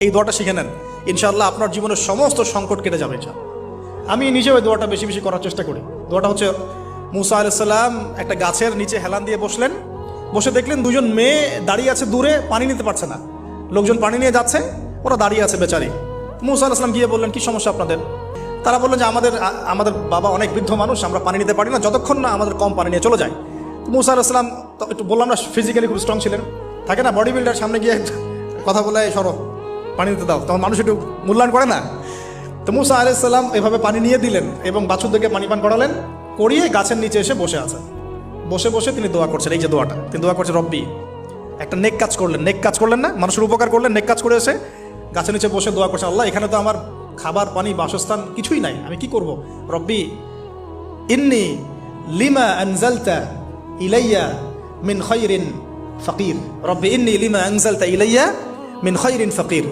এই দোয়াটা শিখে নেন, ইনশাআল্লাহ আপনার জীবনের সমস্ত সংকট কেটে যাবে। আমি নিজেও এই দোয়াটা বেশি বেশি করার চেষ্টা করি। দোয়াটা হচ্ছে, মুসা আলাইহিস সালাম একটা গাছের নিচে হেলান দিয়ে বসলেন, বসে দেখলেন দুজন মেয়ে দাঁড়িয়ে আছে দূরে, পানি নিতে পারছে না, লোকজন পানি নিয়ে যাচ্ছে, ওরা দাঁড়িয়ে আছে বেচারি। মুসা আলাইহিস সালাম গিয়ে বললেন, কি সমস্যা আপনাদের? তারা বললেন যে আমাদের বাবা অনেক বৃদ্ধ মানুষ, আমরা পানি নিতে পারি না যতক্ষণ না আমাদের কম পানি নিয়ে চলে যায়। তো মুসা আলাইহিস সালাম তো একটু বললাম না, ফিজিক্যালি খুব স্ট্রং ছিলেন, থাকে না বডি বিল্ডার, সামনে গিয়ে কথা বলে সরো পানি দিতে দাও, তখন মানুষ একটু মূল্যায়ন করে না। তো মুসা আলাইহিস সালাম এভাবে পানি নিয়ে দিলেন এবং বাছুরদেরকে পানি পান করালেন, করিয়ে গাছের নিচে এসে বসে আছেন। বসে বসে তিনি দোয়া করছেন, এই যে দোয়াটা তিনি দোয়া করছেন, রব্বি, একটা নেক কাজ করলেন না, মানুষের উপকার করলেন, নেক কাজ করে এসে গাছের নিচে বসে দোয়া করছেন, আল্লাহ এখানে তো আমার খাবার পানি বাসস্থান কিছুই নাই, আমি কি করব? রব্বি ইন্নি লিমা আনজালতা ইলাইয়া মিন খায়রিন ফাকির, রব্বি ইন্নি লিমা আনজালতা ইলাইয়া মিন খায়রিন ফাকির।